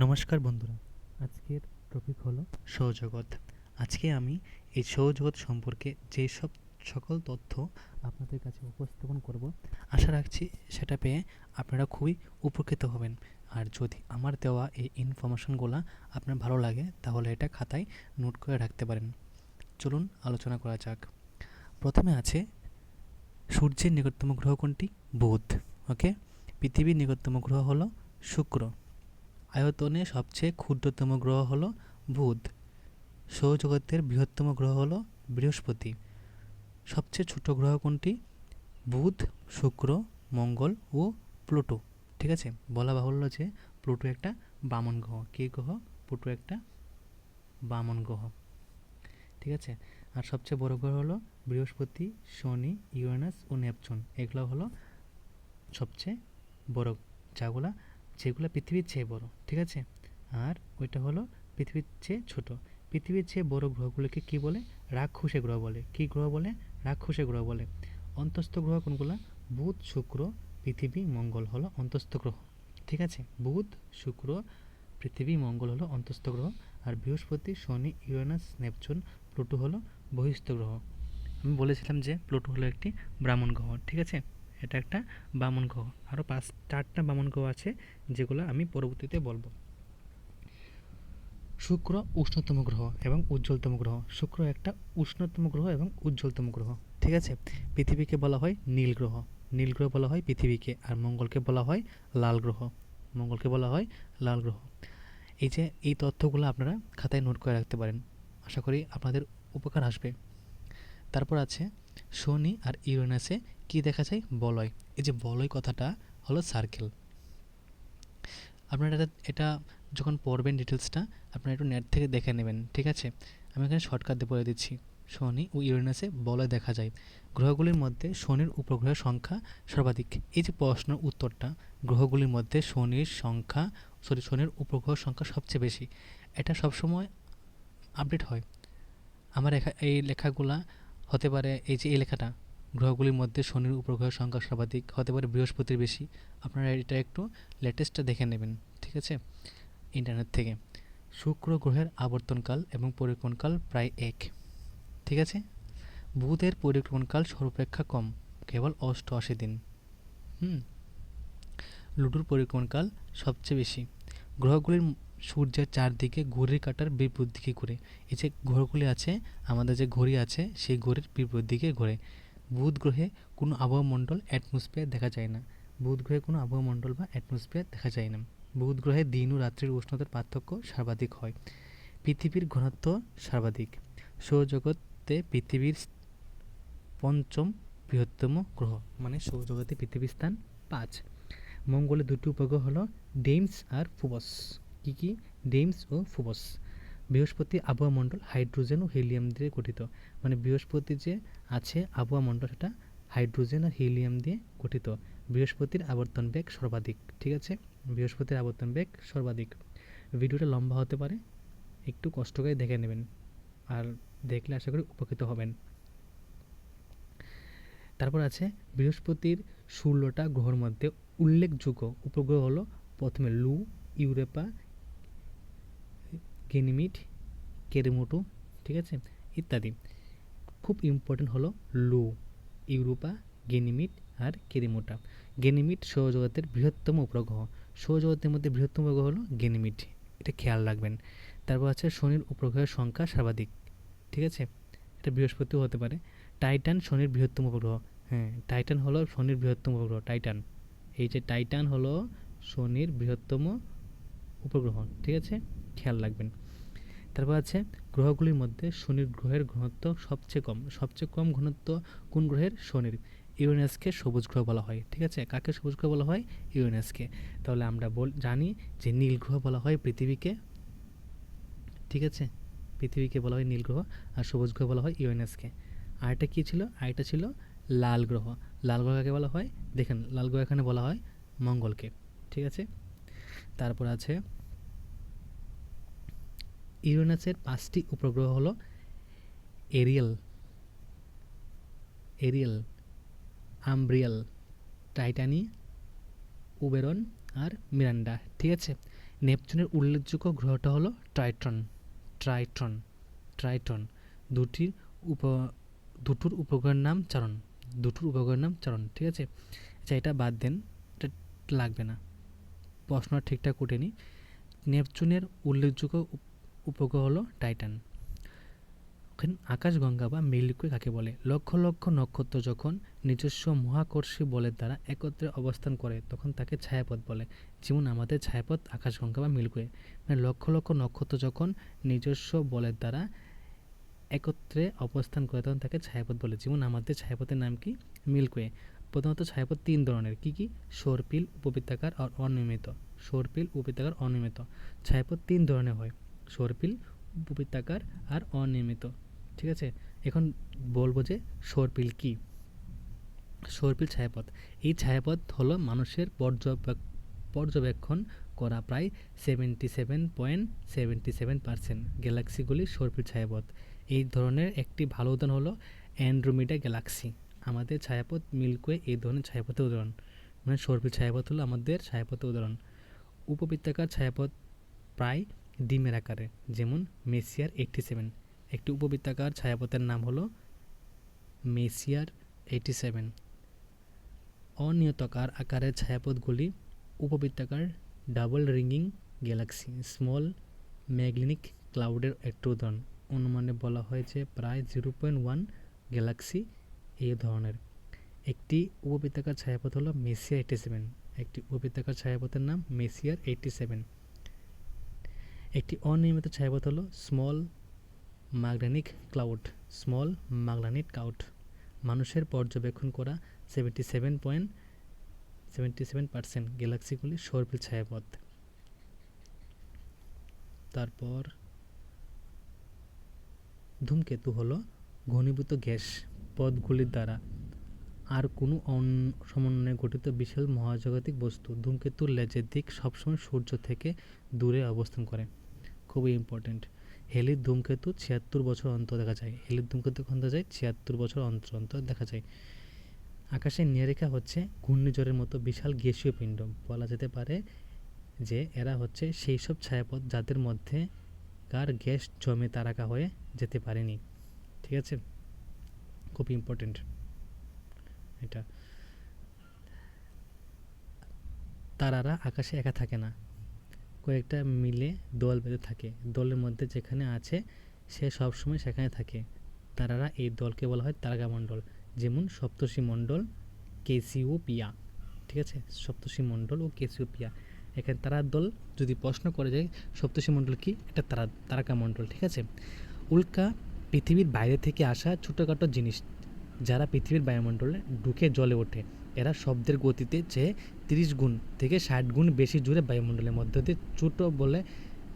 নমস্কার বন্ধুরা, আজকের টপিক হলো সৌরজগৎ। আজকে আমি এই সৌরজগৎ সম্পর্কে যেসব সকল তথ্য আপনাদের কাছে উপস্থাপন করব, আশা রাখছি সেটা পেয়ে আপনারা খুবই উপকৃত হবেন। আর যদি আমার দেওয়া এই ইনফরমেশনগুলো আপনার ভালো লাগে তাহলে এটা খাতায় নোট করে রাখতে পারেন। চলুন আলোচনা করা যাক। প্রথমে আছে সূর্যের নিকটতম গ্রহ কোনটি? বুধ। ওকে। পৃথিবীর নিকটতম গ্রহ হলো শুক্র। আয়তনে সবচেয়ে ক্ষুদ্রতম গ্রহ হলো বুধ। সৌরজগতের বৃহত্তম গ্রহ হলো বৃহস্পতি। সবচেয়ে ছোট গ্রহ কোনটি? বুধ, শুক্র, মঙ্গল ও প্লুটো। ঠিক আছে, বলা বাহুল্য যে প্লুটো একটা বামন গ্রহ। কী গ্রহ? প্লুটো একটা বামন গ্রহ। ঠিক আছে, আর সবচেয়ে বড় গ্রহ হলো বৃহস্পতি, শনি, ইউরেনাস ও নেপচুন। এগুলো হলো সবচেয়ে বড়, যেগুলো পৃথিবীর চেয়ে বড়। ঠিক আছে, আর ওইটা হলো পৃথিবীর চেয়ে ছোট। পৃথিবীর চেয়ে বড় গ্রহগুলোকে কি বলে? রাক্ষসে গ্রহ বলে। কি গ্রহ বলে? রাক্ষসে গ্রহ বলে। অন্তস্থ গ্রহ কোনগুলো? বুধ, শুক্র, পৃথিবী, মঙ্গল হলো অন্তস্থ গ্রহ। ঠিক আছে, বুধ, শুক্র, পৃথিবী, মঙ্গল হলো অন্তস্থ গ্রহ, আর বৃহস্পতি, শনি, ইউরেনাস, নেপচুন, প্লুটো হলো বহিস্থ গ্রহ। আমি বলেছিলাম যে প্লুটো হলো একটি ব্রাহ্মণ গ্রহ। ঠিক আছে, এটা একটা বামন গ্রহ। আরও 4টা বামন গ্রহ আছে, যেগুলো আমি পরবর্তীতে বলবো। শুক্র উষ্ণতম গ্রহ এবং উজ্জ্বলতম গ্রহ। শুক্র একটা উষ্ণতম গ্রহ এবং উজ্জ্বলতম গ্রহ। ঠিক আছে, পৃথিবীকে বলা হয় নীল গ্রহ। নীল গ্রহ বলা হয় পৃথিবীকে, আর মঙ্গলকে বলা হয় লাল গ্রহ। মঙ্গলকে বলা হয় লাল গ্রহ। এই তথ্যগুলো আপনারা খাতায় নোট করে রাখতে পারেন, আশা করি আপনাদের উপকার আসবে। তারপর আছে শনি আর ইউরেনাসে কি দেখা যায়? বলয়। এই যে বলয় কথাটা হলো সার্কেল। আপনারা এটা যখন পড়বেন ডিটেলসটা, আপনারা একটু নেট থেকে দেখে নেবেন। ঠিক আছে, আমি এখানে শর্টকাট দিয়ে বলে দিচ্ছি। শনি ও ইউরেনাসে বলয় দেখা যায়। গ্রহগুলির মধ্যে শনির উপগ্রহের সংখ্যা সর্বাধিক। এই যে প্রশ্নের উত্তরটা, গ্রহগুলির মধ্যে শনির উপগ্রহের সংখ্যা সবচেয়ে বেশি। এটা সবসময় আপডেট হয়। আমার এই লেখাগুলা হতে পারে, এই লেখাটা, গ্রহগুলির মধ্যে শনির উপগ্রহের সংখ্যা সর্বাধিক, হতে পারে বৃহস্পতির বেশি। আপনারা এটা একটু লেটেস্টটা দেখে নেবেন। ঠিক আছে, ইন্টারনেট থেকে। শুক্র গ্রহের আবর্তনকাল এবং পরিক্রমণকাল প্রায় এক। ঠিক আছে, বুধের পরিক্রমণকাল সর্বাপেক্ষা কম, কেবল 88 দিন। প্লুটোর পরিক্রমণকাল সবচেয়ে বেশি। গ্রহগুলির সূর্যের চারদিকে ঘড়ির কাঁটার বিপরীত দিকে ঘুরে। এই যে গ্রহগুলি আছে, আমাদের যে ঘড়ি আছে, সেই ঘড়ির বিপরীত দিকে ঘোরে। বুধ গ্রহে কোনো আবহাওয়ামণ্ডল অ্যাটমসফিয়ার দেখা যায় না। বুধ গ্রহে কোনো আবহাওয়ামণ্ডল বা অ্যাটমসফিয়ার দেখা যায় না। বুধ গ্রহে দিন ও রাত্রির উষ্ণতার পার্থক্য সর্বাধিক হয়। পৃথিবীর ঘনত্ব সর্বাধিক। সৌরজগতে পৃথিবীর পঞ্চম বৃহত্তম গ্রহ, মানে সৌরজগতে পৃথিবীর স্থান 5। মঙ্গলে 2টি উপগ্রহ হলো ডেইমস আর ফুবস। কি? ডেইমস ও ফুবস। বৃহস্পতি আবহাওয়ামণ্ডল হাইড্রোজেন ও হিলিয়াম দিয়ে গঠিত। মানে বৃহস্পতি যে আছে আবহাওয়ামণ্ডল, সেটা হাইড্রোজেন আর হিলিয়াম দিয়ে গঠিত। বৃহস্পতির আবর্তন বেগ সর্বাধিক। ঠিক আছে, বৃহস্পতির আবর্তন বেগ সর্বাধিক। ভিডিওটা লম্বা হতে পারে, একটু কষ্ট করে দেখে নেবেন, আর দেখলে আশা করি উপকৃত হবেন। তারপর আছে বৃহস্পতির 16টা গ্রহের মধ্যে উল্লেখযোগ্য উপগ্রহ হলো প্রথমে লু, ইউরেপা, গেনিমিড, কেরিমোটো। ঠিক আছে, ইত্যাদি। খুব ইম্পর্টেন্ট হলো লু, ইউরোপা, গেনিমিড আর কেরিমোটা। গেনিমিড সৌরজগতের বৃহত্তম উপগ্রহ। সৌরজগতের মধ্যে বৃহত্তম উপগ্রহ হলো গেনিমিড, এটা খেয়াল রাখবেন। তারপর আছে শনির উপগ্রহের সংখ্যা সর্বাধিক। ঠিক আছে, এটা বৃহস্পতিও হতে পারে। টাইটান শনির বৃহত্তম উপগ্রহ। হ্যাঁ, টাইটান হলো শনির বৃহত্তম উপগ্রহ। টাইটান, এই যে টাইটান হলো শনির বৃহত্তম উপগ্রহ। ঠিক আছে, খেয়াল রাখবেন। তারপর আছে গ্রহগুলির মধ্যে শনির গ্রহের ঘনত্ব সবচেয়ে কম ঘনত্ব কোন গ্রহের? শনির। ইউরেনাসকে সবুজ গ্রহ বলা হয়। ঠিক আছে, কাকে সবুজ গ্রহ বলা হয়? ইউরেনাসকে। তাহলে আমরা জানি যে নীল গ্রহ বলা হয় পৃথিবীকে। ঠিক আছে, পৃথিবীকে বলা হয় নীল গ্রহ, আর সবুজ গ্রহ বলা হয় ইউরেনাসকে। আরেকটা কী ছিল? আরেকটা ছিল লাল গ্রহ। লাল গ্রহ কাকে বলা হয়? দেখেন, লাল গ্রহ এখানে বলা হয় মঙ্গলকে। ঠিক আছে, তারপর আছে ইউরেনাসের 5টি উপগ্রহ হলো এরিয়েল, আম্ব্রিয়াল, টাইটানি, ওবেরন আর মিরান্ডা। ঠিক আছে, নেপচুনের উল্লেখযোগ্য গ্রহটা হলো ট্রাইটন। ট্রাইটন ট্রাইটন দুটির উপ দুটোর উপগ্রহের নাম চারণ। দুটোর উপগ্রহের নাম চারণ, ঠিক আছে। আচ্ছা, এটা বাদ দেন, এটা লাগবে না, প্রশ্ন ঠিকঠাক উঠেনি। নেপচুনের উল্লেখযোগ্য উপগ্রহ হলো টাইটান। আকাশগঙ্গা বা মিল্কি ওয়ে কাকে বলে? লক্ষ লক্ষ নক্ষত্র যখন নিজস্ব মহাকর্ষী বলের দ্বারা একত্রে অবস্থান করে তখন তাকে ছায়াপথ বলে। যেমন আমাদের ছায়াপথ আকাশগঙ্গা বা মিল্কি ওয়ে। মানে লক্ষ লক্ষ নক্ষত্র যখন নিজস্ব বলের দ্বারা একত্রে অবস্থান করে তখন তাকে ছায়াপথ বলে। যেমন আমাদের ছায়াপথের নাম কি? Milky Way. প্রথমত ছায়াপথ তিন ধরনের, কি কি? সর্পিল, উপবৃত্তাকার আর অনিয়মিত। সর্পিল, উপবৃত্তাকার, অনিয়মিত। ছায়াপথ তিন ধরনের হয়, সর্পিল, উপবৃত্তাকার আর অনিয়মিত, ঠিক আছে। এখন বলবো যে সর্পিল কি। সর্পিল ছায়াপথ, এই ছায়াপথ হলো মানুষের পর্যবেক্ষণ করা প্রায় 77.77% গ্যালাক্সিগুলি সর্পিল ছায়াপথ। এই ধরনের একটি ভালো উদাহরণ হলো অ্যান্ড্রোমেডা গ্যালাক্সি। আমাদের ছায়াপথ মিল্কি ওয়ে এই ধরনের ছায়াপথের উদাহরণ, মানে সর্পিল ছায়াপথ হলো আমাদের ছায়াপথের উদাহরণ। উপবৃত্তাকার ছায়াপথ প্রায় ডিমের আকারে, যেমন মেসিয়ার 87। একটি উপবৃত্তাকার ছায়াপথের নাম হলো মেসিয়ার 87। অনিয়তাকার আকারের ছায়াপথগুলি উপবৃত্তাকার double ringing galaxy, small magnetic ক্লাউডের একটি উদাহরণ। অনুমানে বলা হয়েছে প্রায় 0.1 গ্যালাক্সি এই ধরনের। একটি উপবৃত্তাকার ছায়াপথ হলো মেসিয়ার 87। একটি উপবৃত্তাকার ছায়াপথের নাম মেসিয়ার 87। একটি অনিয়মিত ছায়াপথ হলো small magnetic cloud. Small magnetic cloud মানুষের পর্যবেক্ষণ করা 77.77% গ্যালাক্সিগুলি সর্পিল ছায়াপথ। তারপর ধূমকেতু হলো ঘনীভূত গ্যাস পথগুলির দ্বারা আর কোনো সমন্বয়ে গঠিত বিশাল মহাজাগতিক বস্তু। ধূমকেতুর লেজের দিক সবসময় সূর্য থেকে দূরে অবস্থান করে, খুবই ইম্পর্টেন্ট। হেলির ধূমকেতু 76 বছর অন্তর দেখা যায়। হেলির ধূমকেতু কখন দেখা যায়? 76 বছর অন্তর অন্তর দেখা যায়। আকাশের নীহারেখা হচ্ছে ঘূর্ণিঝড়ের মতো বিশাল গ্যাসীয় পিণ্ড। বলা যেতে পারে যে এরা হচ্ছে সেই সব ছায়াপথ যাদের মধ্যে কার গ্যাস জমে তারকা হয়ে যেতে পারেনি, ঠিক আছে, খুব ইম্পর্টেন্ট এটা। তারারা আকাশে একা থাকে না, কয়েকটা মিলে দল বেঁধে থাকে। দলের মধ্যে যেখানে আছে সে সবসময় সেখানে থাকে। তারারা এই দলকে বলা হয় তারকামণ্ডল। যেমন সপ্তর্ষি মণ্ডল, ক্যাসিওপিয়া, ঠিক আছে, সপ্তর্ষি মণ্ডল ও ক্যাসিওপিয়া। এখানে তারার দল যদি প্রশ্ন করে যায় সপ্তর্ষি মণ্ডল কি, এটা তারকামণ্ডল, ঠিক আছে। উল্কা পৃথিবীর বাইরে থেকে আসা ছোটোখাটো জিনিস যারা পৃথিবীর বায়ুমণ্ডলে ঢুকে জ্বলে ওঠে। এরা শব্দের গতিতে চেয়ে 30 গুণ থেকে 60 গুণ বেশি জুড়ে বায়ুমণ্ডলের মধ্য দিয়ে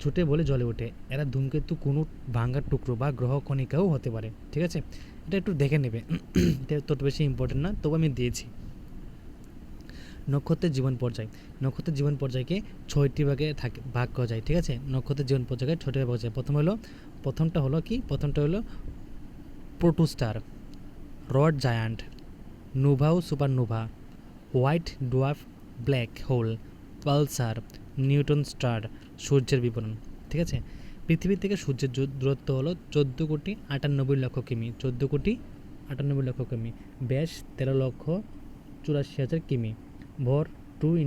ছুটে বলে জ্বলে ওঠে। এরা ধূমকেতু কোনো ভাঙার টুকরো বা গ্রহ কণিকাও হতে পারে, ঠিক আছে। এটা একটু দেখে নেবে, এটা তত বেশি ইম্পর্টেন্ট না, তবু আমি দিয়েছি। নক্ষত্রের জীবন পর্যায়। নক্ষত্রের জীবন পর্যায়কে 6টি ভাগে ভাগ করা যায়, ঠিক আছে। নক্ষত্রের জীবন পর্যায়কে 6টি ভাগে ভাগ করা যায়। প্রথমটা হলো কি? প্রথমটা হলো প্রোটোস্টার, রড জায়ান্ট, নোভা ও supernova, white dwarf, black hole, pulsar, neutron star. সূর্যের বিবরণ, ঠিক আছে। পৃথিবী থেকে সূর্যের দূরত্ব হলো 14,98,00,000 কিমি। 14,98,00,000 কিমি। ব্যাস 13,84,000 কিমি। ভর 2 ×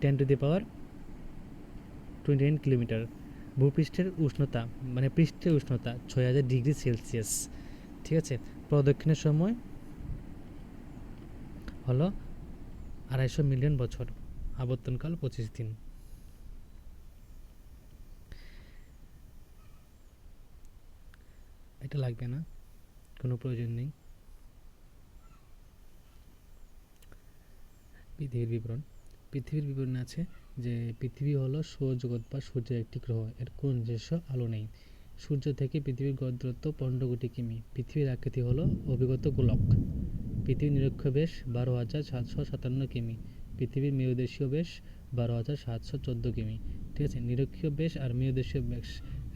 10⁻29 কিলোমিটার। ভূপৃষ্ঠের উষ্ণতা, মানে পৃষ্ঠের উষ্ণতা 6,000 ডিগ্রি সেলসিয়াস, ঠিক আছে। প্রদক্ষিণের সময় হলো 250 মিলিয়ন বছর। আবর্তনকাল 25 দিন। এটা লাগবে না, কোনো প্রয়োজন নেই। পৃথিবীর বিবরণ আছে যে পৃথিবী হলো সৌরজগৎ বা সূর্যের একটি গ্রহ। এর কোনো নিজস্ব আলো নেই। সূর্য থেকে পৃথিবীর গড় দূরত্ব 15 কোটি কিমি। পৃথিবীর আকৃতি হলো অভিগত গোলক। পৃথিবীর নিরক্ষীয় ব্যাস 12,757 কিমি। পৃথিবীর মেরুদেশীয় ব্যাস 12,714 কিমি, ঠিক আছে। নিরক্ষীয় ব্যাস আর মেরুদেশীয় ব্যাস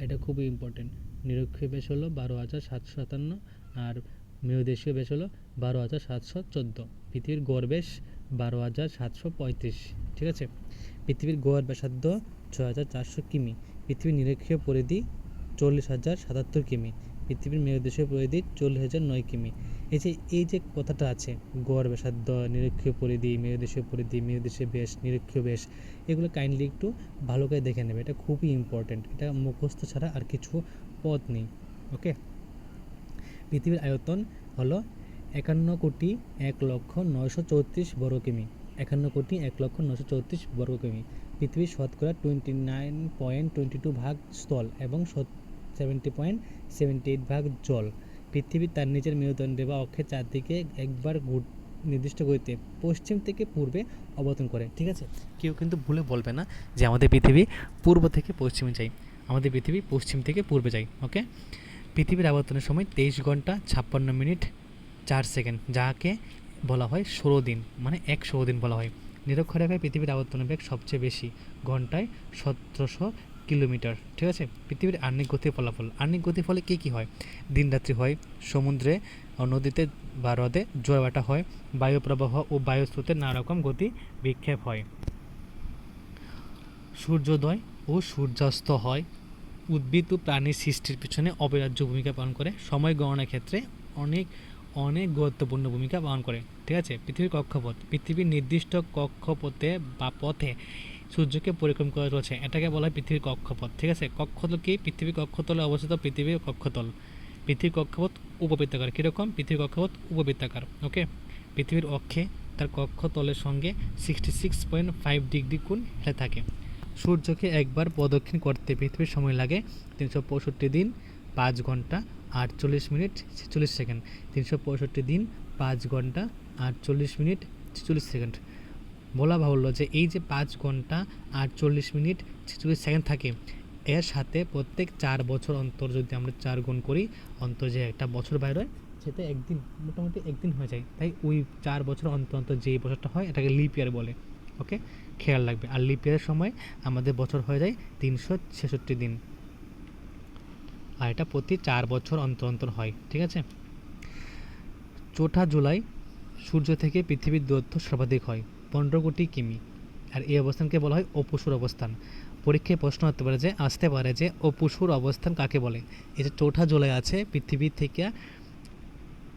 এটা খুবই ইম্পর্টেন্ট। নিরক্ষীয় ব্যাস হলো 12,757 আর মেরুদেশীয় ব্যাস হলো 12,714। পৃথিবীর গড় ব্যাস 12,735, ঠিক আছে। পৃথিবীর গড় ব্যাসার্ধ 6,400 কিমি। পৃথিবীর নিরক্ষীয় পরিধি 40,077 কিমি। পৃথিবীর মেরুদেশীয় পরিধি 40,009 কিমি। এই যে কথাটা আছে, গড় ব্যাসার্ধ, নিরক্ষীয় পরিধি, মেরুদেশীয় পরিধি, মেরুদেশীয় ব্যাস, নিরক্ষীয় ব্যাস, এগুলো কাইন্ডলি একটু ভালো করে দেখে নেবে। এটা খুবই ইম্পর্টেন্ট, এটা মুখস্থ ছাড়া আর কিছু পথ নেই। ওকে, পৃথিবীর আয়তন হলো 51,01,09,34 বর্গ কিমি। 51,01,09,34 বর্গ কিমি। পৃথিবীর শতকরা 29.22 ভাগ স্থল এবং 70.78 ভাগ জল। পৃথিবী তার নিজের মেরুদণ্ডে বা অক্ষের চারদিকে একবার নির্দিষ্ট গতিতে পশ্চিম থেকে পূর্বে অবতরণ করে। ঠিক আছে, কেউ কিন্তু ভুলে বলবে না যে আমাদের পৃথিবী পূর্ব থেকে পশ্চিমে যায়, আমাদের পৃথিবী পশ্চিম থেকে পূর্বে যায়। ওকে, পৃথিবীর আবর্তনের সময় 23 ঘন্টা 56 মিনিট 4 সেকেন্ড, যাকে বলা হয় 16 দিন, মানে 100 দিন বলা হয়। নিরক্ষরেখায় পৃথিবীর আবর্তনের বেগ সবচেয়ে বেশি, ঘন্টায় 1700 কিলোমিটার। ঠিক আছে, পৃথিবীর আহ্নিক গতির ফলাফল। আহ্নিক গতির ফলে কী কী হয়? দিন রাত্রি হয়, সমুদ্রে নদীতে বা হ্রদে জোয়ারভাটা হয়, বায়ু প্রবাহ ও বায়ু স্রোতে নানা রকম গতি বিক্ষেপ হয়, সূর্যোদয় ও সূর্যাস্ত হয়, উদ্ভিদ ও প্রাণীর সৃষ্টির পিছনে অপরিহার্য ভূমিকা পালন করে, সময় গণনার ক্ষেত্রে অনেক অনেক গুরুত্বপূর্ণ ভূমিকা পালন করে। ঠিক আছে, পৃথিবীর কক্ষপথ। পৃথিবীর নির্দিষ্ট কক্ষপথে বা পথে সূর্যকে পরিক্রম করে চলেছে, এটাকে বলা হয় পৃথিবীর কক্ষপথ। ঠিক আছে, কক্ষতল কি? পৃথিবীর কক্ষতলে অবস্থিত পৃথিবীর কক্ষতল। পৃথিবীর কক্ষপথ উপবৃত্তাকার। কীরকম? পৃথিবীর কক্ষপথ উপবৃত্তাকার। ওকে, পৃথিবীর অক্ষে তার কক্ষতলের সঙ্গে 66.5 ডিগ্রি কোণ হেলে থাকে। সূর্যকে একবার প্রদক্ষিণ করতে পৃথিবীর সময় লাগে 365 দিন 5 ঘন্টা 48 মিনিট 46 সেকেন্ড। 365 দিন 5 ঘন্টা 48 মিনিট 46 সেকেন্ড। বলা বাহুল্য যে এই যে 5 ঘন্টা 48 মিনিট 46 সেকেন্ড থাকে, এর সাথে প্রত্যেক 4 বছর অন্তর যদি আমরা 4 গুণ করি, অন্তর যে একটা বছর বাইর হয় সেটা একদিন, মোটামুটি একদিন হয়ে যায়। তাই ওই 4 বছর অন্তর অন্তর যেই বছরটা হয় এটাকে লিপ ইয়ার বলে। ওকে, খেয়াল রাখবে। আর লিপ ইয়ারের সময় আমাদের বছর হয়ে যায় 366 দিন, আর এটা প্রতি 4 বছর অন্তর অন্তর হয়। ঠিক আছে, 4 জুলাই সূর্য থেকে পৃথিবীর দূরত্ব সর্বাধিক হয় 15 কোটি কিমি। আর এই অবস্থানকে বলা হয় অপুসুর অবস্থান। পরীক্ষায় প্রশ্ন আসতে পারে যে অপুসুর অবস্থান কাকে বলে। এই যে 4 জুলাই আছে, পৃথিবী থেকে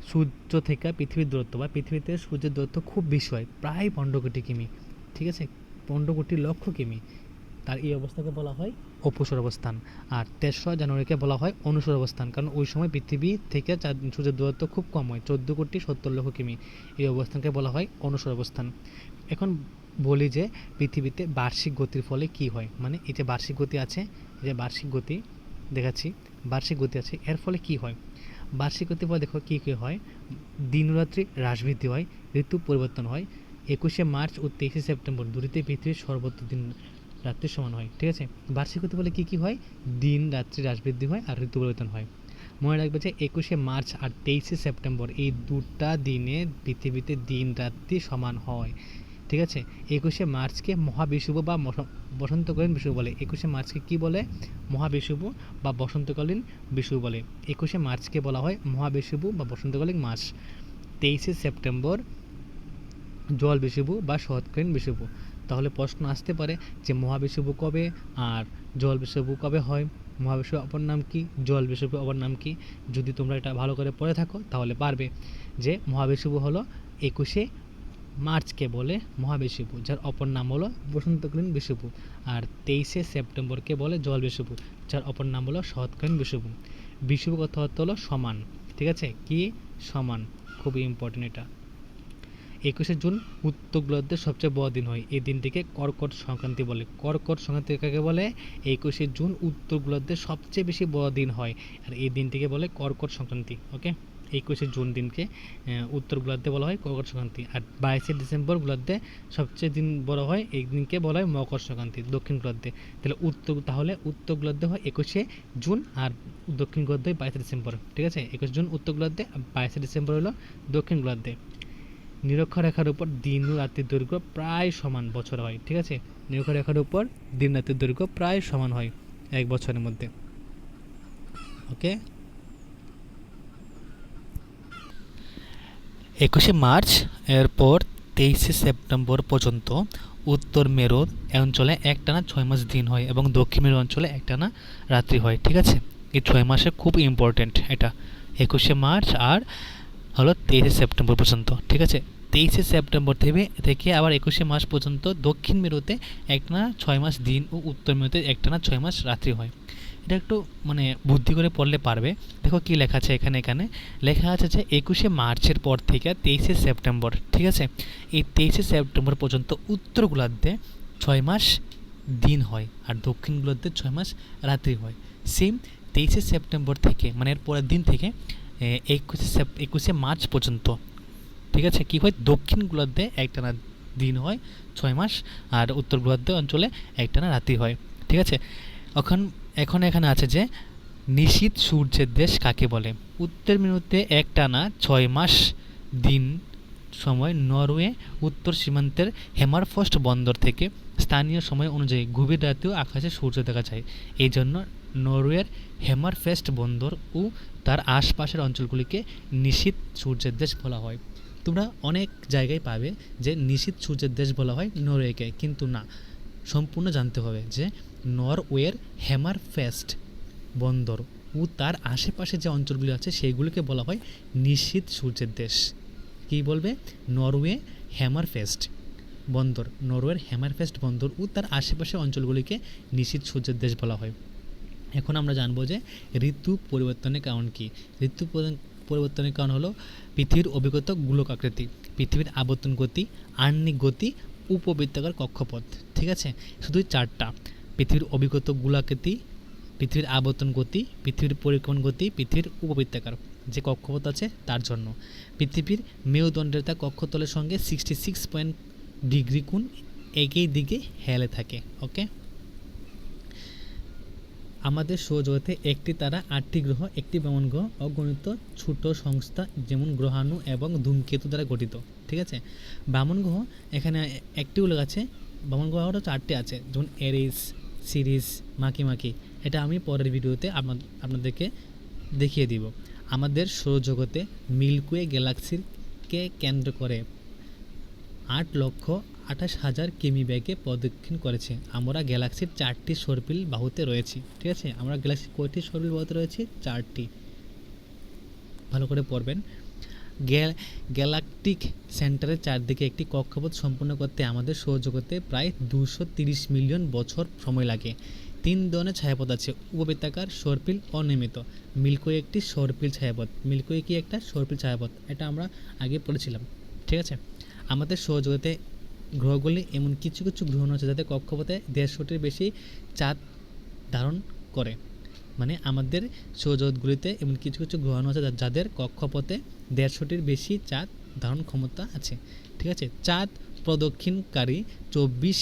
সূর্য থেকে পৃথিবীর দূরত্ব বা পৃথিবীতে সূর্যের দূরত্ব খুব বেশি হয়, প্রায় 15 কোটি কিমি। ঠিক আছে, 15 কোটি লক্ষ কিমি। তার এই অবস্থাকে বলা হয় অপুসুর অবস্থান। আর 3রা জানুয়ারিকে বলা হয় অনুসুর অবস্থান, কারণ ওই সময় পৃথিবী থেকে সূর্যের দূরত্ব খুব কম হয়, 14 কোটি 70 লক্ষ কিমি। এই অবস্থানকে বলা হয় অনুসুর অবস্থান। এখন বলি যে পৃথিবীতে বার্ষিক গতির ফলে কি হয়, মানে এই যে বার্ষিক গতি আছে, এই যে বার্ষিক গতি দেখাচ্ছি, বার্ষিক গতি আছে, এর ফলে কি হয়? বার্ষিক গতির ফলে দেখো কী কী হয়। দিন রাত্রি হ্রাস বৃদ্ধি হয়, ঋতু পরিবর্তন হয়। 21শে মার্চ ও 23শে সেপ্টেম্বর দুটিতে পৃথিবীর সর্বোচ্চ দিন রাত্রির সমান হয়। ঠিক আছে, বার্ষিক গতি বলে কী কী হয়? দিন রাত্রি হ্রাস বৃদ্ধি হয় আর ঋতু পরিবর্তন হয়। মনে রাখবে যে 21শে মার্চ আর 23শে সেপ্টেম্বর এই দুটা দিনে পৃথিবীতে দিন রাত্রি সমান হয়। ঠিক আছে, 21শে মার্চকে মহাবিষুব বা বসন্তকালীন বিষুব বলে। 21শে মার্চকে কি বলে? মহাবিষুব বা বসন্তকালীন বিষুব বলে। 21শে মার্চকে বলা হয় মহাবিষুব বা বসন্তকালীন মাস। 23শে সেপ্টেম্বর জল বিষুব বা শরৎকালীন বিষুব। তাহলে প্রশ্ন আসতে পারে যে মহাবিষুব কবে আর জল বিষুব কবে হয়, মহাবিষুব অপর নাম কি, জল বিষুব অপর নাম কি? যদি তোমরা এটা ভালো করে পড়ে থাকো তাহলে পারবে যে মহাবিষুব হলো 21শে মার্চকে বলে মহাবিষুব, যার অপর নাম হলো বসন্তকালীন বিষুব। আর 23শে সেপ্টেম্বরকে বলে জল বিষুব, যার অপর নাম হলো শরৎকালীন বিষুব। বিষুব কথা হলো সমান। ঠিক আছে, কি সমান, খুবই ইম্পর্টেন্ট এটা। 21শে জুন উত্তর গোলার্ধের সবচেয়ে বড় দিন হয়, এই দিনটিকে কর্কট সংক্রান্তি বলে। কর্কট সংক্রান্তি কাকে বলে? 21শে জুন উত্তর গোলার্ধের সবচেয়ে বেশি বড় দিন হয়, আর এই দিনটিকে বলে কর্কট সংক্রান্তি। ওকে, 21শে জুন দিনকে উত্তর গোলার্ধে বলা হয় কর্কট সংক্রান্তি। আর 22শে ডিসেম্বর গোলার্ধে সবচেয়ে দিন বড় হয়, এই দিনকে বলা হয় মকর সংক্রান্তি দক্ষিণ গোলার্ধে। তাহলে উত্তর গোলার্ধে হয় 21শে জুন আর দক্ষিণ গোলার্ধে 22শে ডিসেম্বর। ঠিক আছে, 21 জুন উত্তর গোলার্ধে, 22শে ডিসেম্বর হলো দক্ষিণ গোলার্ধে। নিরক্ষরেখার উপর দিন ও রাত্রির দৈর্ঘ্য প্রায় সমান বছর হয়। ঠিক আছে, নিরক্ষরেখার উপর দিন রাত্রির দৈর্ঘ্য প্রায় সমান হয় এক বছরের মধ্যে। ওকে, 21শে মার্চ এরপর 23শে সেপ্টেম্বর পর্যন্ত উত্তর মেরু অঞ্চলে একটানা 6 মাস দিন হয় এবং দক্ষিণ মেরু অঞ্চলে একটানা রাত্রি হয়। ঠিক আছে, এই 6 মাসে খুব ইম্পর্টেন্ট এটা, 21শে মার্চ আর হলো 23শে সেপ্টেম্বর পর্যন্ত। ঠিক আছে, 23শে সেপ্টেম্বর থেকে আবার 21শে মার্চ পর্যন্ত দক্ষিণ মেরুতে একটানা 6 মাস দিন ও উত্তর মেরুতে একটানা 6 মাস রাত্রি হয়। এটা একটু মানে বুদ্ধি করে পড়লে পারবে। দেখো কি লেখা আছে এখানে লেখা আছে যে 21শে মার্চের পর থেকে 23শে সেপ্টেম্বর, ঠিক আছে, এই 23শে সেপ্টেম্বর পর্যন্ত উত্তর গোলার্ধে 6 মাস দিন হয় আর দক্ষিণ গোলার্ধে 6 মাস রাত্রি হয়। সেম 23শে সেপ্টেম্বর থেকে মানে এর পরের দিন থেকে 21শে মার্চ পর্যন্ত, ঠিক আছে, কী হয়, দক্ষিণ গোলার্ধে একটানা দিন হয় 6 মাস আর উত্তর গোলার্ধে অঞ্চলে একটানা রাত্রি হয়। ঠিক আছে, এখন এখানে আছে যে নিশীথ সূর্যের দেশ কাকে বলে। উত্তর মেরুতে একটানা 6 মাস দিন সময় নরওয়ে উত্তর সীমান্তের হেমারফ্রস্ট বন্দর থেকে স্থানীয় সময় অনুযায়ী গভীর রাতেও আকাশে সূর্য দেখা যায়। এই জন্য নরওয়ের হেমারফ্রস্ট বন্দর ও তার আশপাশের অঞ্চলগুলিকে নিশীথ সূর্যের দেশ বলা হয়। তোমরা অনেক জায়গায় পাবে যে নিশীথ সূর্যের দেশ বলা হয় নরওয়েকে, কিন্তু না, সম্পূর্ণ জানতে হবে যে নরওয়ের হেমারফ্রস্ট বন্দর ও তার আশেপাশে যে অঞ্চলগুলি আছে সেইগুলিকে বলা হয় নিশীথ সূর্যের দেশ। কী বলবে? নরওয়ে হেমারফ্রস্ট বন্দর, নরওয়ের হেমারফ্রস্ট বন্দর ও তার আশেপাশে অঞ্চলগুলিকে নিশীথ সূর্যের দেশ বলা হয়। এখন আমরা জানবো যে ঋতু পরিবর্তনের কারণ কী। ঋতু পরিবর্তনের কারণ হলো পৃথিবীর অভিগত গোলক আকৃতি, পৃথিবীর আবর্তন গতি, আহ্নিক গতি, উপবৃত্তাকার কক্ষপথ। ঠিক আছে, শুধুই 4টা: পৃথিবীর অভিগত গোলাকৃতি, পৃথিবীর আবর্তন গতি, পৃথিবীর পরিক্রমণ গতি, পৃথিবীর উপবৃত্তাকার যে কক্ষপথ আছে তার জন্য। পৃথিবীর মেরুদণ্ডের তার কক্ষতলের সঙ্গে 66 ডিগ্রি কোণ একই দিকে হেলে থাকে। ওকে, আমাদের সৌরজগতে একটি তারা, 8টি গ্রহ, একটি বামনগ্রহ, অগণিত ছোট সংস্থা যেমন গ্রহাণু এবং ধূমকেতু দ্বারা গঠিত। ঠিক আছে, বামনগ্রহ এখানে একটি উল্লেখ আছে, বামনগ্রহ 4টি আছে, যেমন এরিস, সিরিস, মাকি। এটা আমি পরের ভিডিওতে আপনাদেরকে দেখিয়ে দিব। আমাদের সৌরজগতে মিল্কওয়ে গ্যালাক্সিকে কেন্দ্র করে 8,28,000 কিমি বেগে প্রদক্ষিণ করেছে। আমরা গ্যালাক্সির 4টি সর্পিল বাহুতে রয়েছি। ঠিক আছে, আমরা গ্যালাক্সির কয়টি সর্পিল বাহুতে রয়েছি? 4টি। ভালো করে পড়বেন। গ্যালাকটিক সেন্টারের চারদিকে একটি কক্ষপথ সম্পন্ন করতে আমাদের সৌরজগতে প্রায় 230 মিলিয়ন বছর সময় লাগে। 3 ধরনের ছায়াপথ আছে: উপবৃত্তাকার, সর্পিল, অনিয়মিত। মিল্কওয়ে একটি সর্পিল ছায়াপথ। মিল্কওয়ে কি একটা সর্পিল ছায়াপথ, এটা আমরা আগে পড়েছিলাম। ঠিক আছে, আমাদের সৌরজগতে গ্রহগুলি এমন কিছু গ্রহ আছে যাদের কক্ষপথে 150-টির বেশি চাঁদ ধারণ করে। মানে আমাদের সৌরজগৎগুলিতে এমন কিছু গ্রহ আছে যাদের কক্ষপথে 150-টির বেশি চাঁদ ধারণ ক্ষমতা আছে। ঠিক আছে, চাঁদ প্রদক্ষিণকারী 24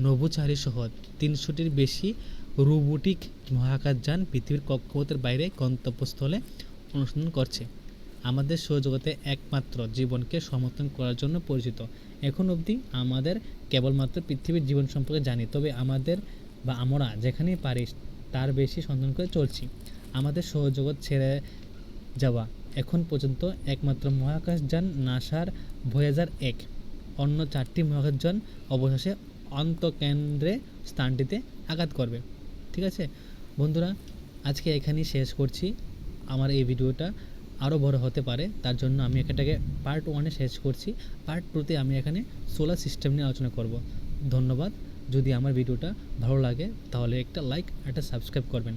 নভোচারী সহ 300-টির বেশি রোবোটিক মহাকাশযান পৃথিবীর কক্ষপথের বাইরে গন্তব্যস্থলে অনুসন্ধান করছে। আমাদের সৌরজগতে একমাত্র জীবনকে সমর্থন করার জন্য পরিচিত। এখন অবধি আমাদের কেবলমাত্র পৃথিবীর জীবন সম্পর্কে জানি, তবে আমরা যেখানেই পারি তার বেশি সন্ধান করে চলছি। আমাদের সৌরজগৎ ছেড়ে যাওয়া এখন পর্যন্ত একমাত্র মহাকাশযান নাসার ভয়েজার 1, অন্য 4টি মহাকাশযান অবশেষে অন্তঃকেন্দ্রে স্থানটিতে আঘাত করবে। ঠিক আছে বন্ধুরা, আজকে এখানেই শেষ করছি। আমার এই ভিডিওটা আরও বড় হতে পারে, তার জন্য আমি এটাকে পার্ট 1-এ শেষ করছি। পার্ট 2-তে আমি এখানে সোলার সিস্টেম নিয়ে আলোচনা করব। ধন্যবাদ। যদি আমার ভিডিওটা ভালো লাগে তাহলে একটা লাইক, একটা সাবস্ক্রাইব করবেন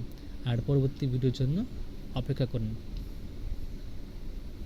আর পরবর্তী ভিডিওর জন্য অপেক্ষা করুন।